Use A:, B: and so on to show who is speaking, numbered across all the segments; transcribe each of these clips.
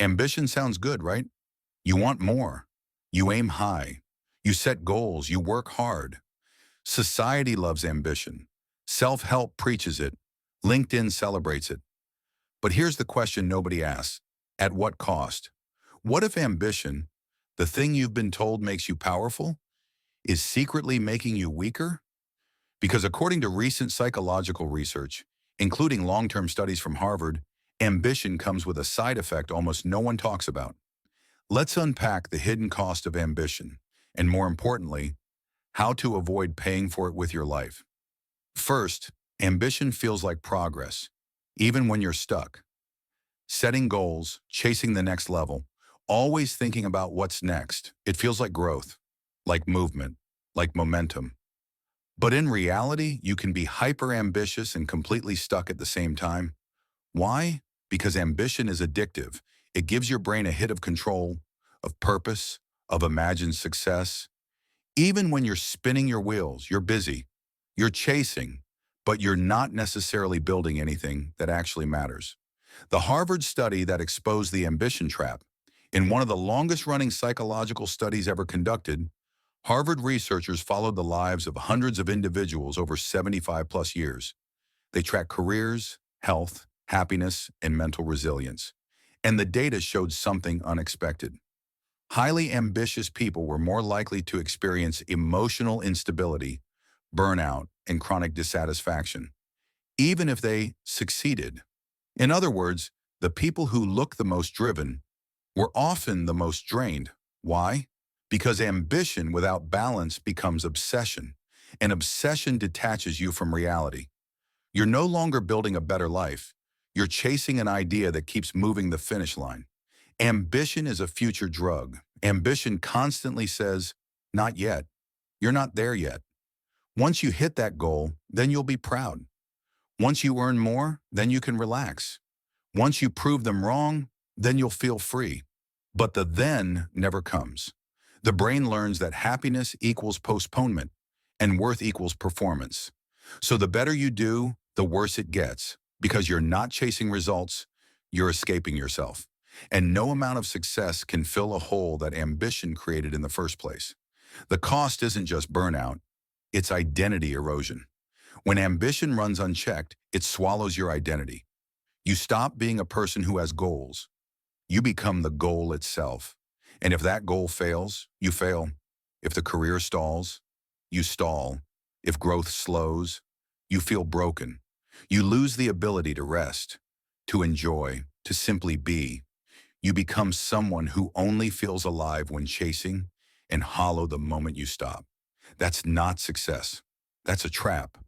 A: Ambition sounds good, right? You want more. You aim high. You set goals. You work hard. Society loves ambition. Self-help preaches it. LinkedIn celebrates it. But here's the question nobody asks. At what cost? What if ambition, the thing you've been told makes you powerful, is secretly making you weaker? Because according to recent psychological research, including long-term studies from Harvard, ambition comes with a side effect almost no one talks about. Let's unpack the hidden cost of ambition, and more importantly, how to avoid paying for it with your life. First, ambition feels like progress, even when you're stuck. Setting goals, chasing the next level, always thinking about what's next. It feels like growth, like movement, like momentum. But in reality, you can be hyper-ambitious and completely stuck at the same time. Why? Because ambition is addictive. It gives your brain a hit of control, of purpose, of imagined success. Even when you're spinning your wheels, you're busy, you're chasing, but you're not necessarily building anything that actually matters. The Harvard study that exposed the ambition trap, in one of the longest-running psychological studies ever conducted, Harvard researchers followed the lives of hundreds of individuals over 75 plus years. They tracked careers, health, happiness, and mental resilience. And the data showed something unexpected. Highly ambitious people were more likely to experience emotional instability, burnout, and chronic dissatisfaction, even if they succeeded. In other words, the people who look the most driven were often the most drained. Why? Because ambition without balance becomes obsession, and obsession detaches you from reality. You're no longer building a better life. You're chasing an idea that keeps moving the finish line. Ambition is a future drug. Ambition constantly says, not yet. You're not there yet. Once you hit that goal, then you'll be proud. Once you earn more, then you can relax. Once you prove them wrong, then you'll feel free. But the then never comes. The brain learns that happiness equals postponement and worth equals performance. So the better you do, the worse it gets, because you're not chasing results, you're escaping yourself. And no amount of success can fill a hole that ambition created in the first place. The cost isn't just burnout, it's identity erosion. When ambition runs unchecked, it swallows your identity. You stop being a person who has goals. You become the goal itself. And if that goal fails, you fail. If the career stalls, you stall. If growth slows, you feel broken. You lose the ability to rest, to enjoy, to simply be. You become someone who only feels alive when chasing and hollow the moment you stop. That's not success. That's a trap.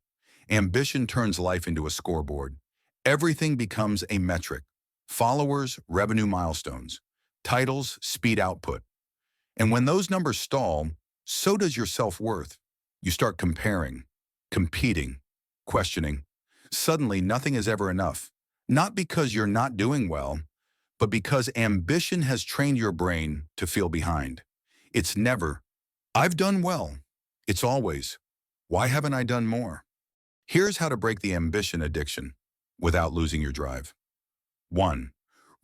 A: Ambition turns life into a scoreboard. Everything becomes a metric. Followers, revenue milestones. Titles, speed output. And when those numbers stall, so does your self-worth. You start comparing, competing, questioning. Suddenly, nothing is ever enough. Not because you're not doing well, but because ambition has trained your brain to feel behind. It's never, I've done well. It's always, why haven't I done more? Here's how to break the ambition addiction without losing your drive. 1.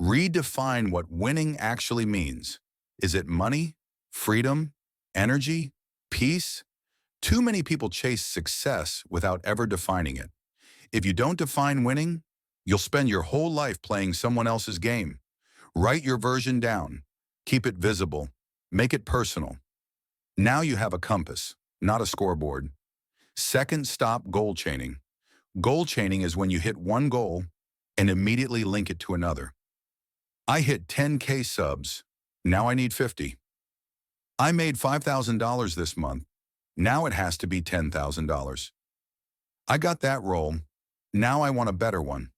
A: Redefine what winning actually means. Is it money, freedom, energy, peace? Too many people chase success without ever defining it. If you don't define winning, you'll spend your whole life playing someone else's game. Write your version down. Keep it visible. Make it personal. Now you have a compass, not a scoreboard. Second, stop goal chaining. Goal chaining is when you hit one goal and immediately link it to another. I hit 10K subs. Now I need 50. I made $5,000 this month. Now it has to be $10,000. I got that role. Now I want a better one.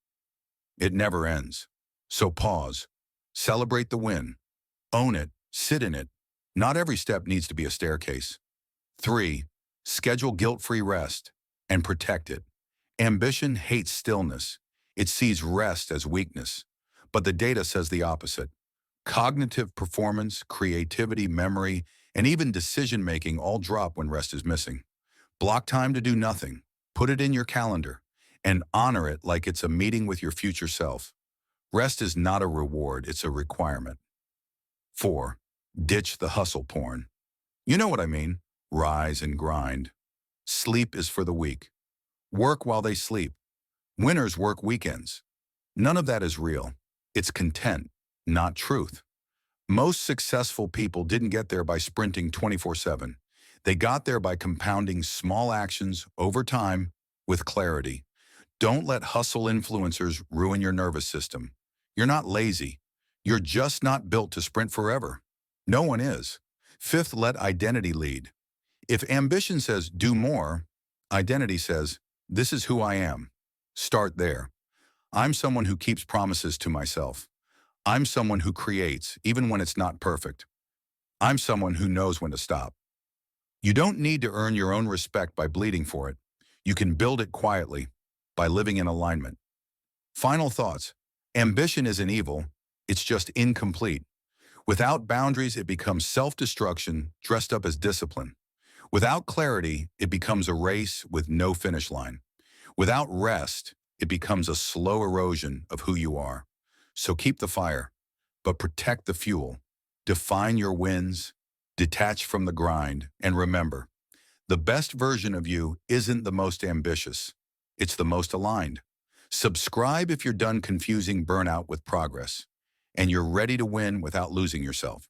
A: It never ends. So pause. Celebrate the win. Own it. Sit in it. Not every step needs to be a staircase. 3. Schedule guilt-free rest and protect it. Ambition hates stillness. It sees rest as weakness. But the data says the opposite. Cognitive performance, creativity, memory, and even decision-making all drop when rest is missing. Block time to do nothing. Put it in your calendar and honor it like it's a meeting with your future self. Rest is not a reward, it's a requirement. 4. Ditch the hustle porn. You know what I mean. Rise and grind. Sleep is for the weak. Work while they sleep. Winners work weekends. None of that is real. It's content, not truth. Most successful people didn't get there by sprinting 24/7. They got there by compounding small actions over time with clarity. Don't let hustle influencers ruin your nervous system. You're not lazy. You're just not built to sprint forever. No one is. 5th, let identity lead. If ambition says do more, identity says this is who I am. Start there. I'm someone who keeps promises to myself. I'm someone who creates, even when it's not perfect. I'm someone who knows when to stop. You don't need to earn your own respect by bleeding for it. You can build it quietly by living in alignment. Final thoughts. Ambition isn't evil. It's just incomplete. Without boundaries, it becomes self-destruction dressed up as discipline. Without clarity, it becomes a race with no finish line. Without rest, it becomes a slow erosion of who you are. So keep the fire, but protect the fuel. Define your wins, detach from the grind, and remember, the best version of you isn't the most ambitious. It's the most aligned. Subscribe if you're done confusing burnout with progress, and you're ready to win without losing yourself.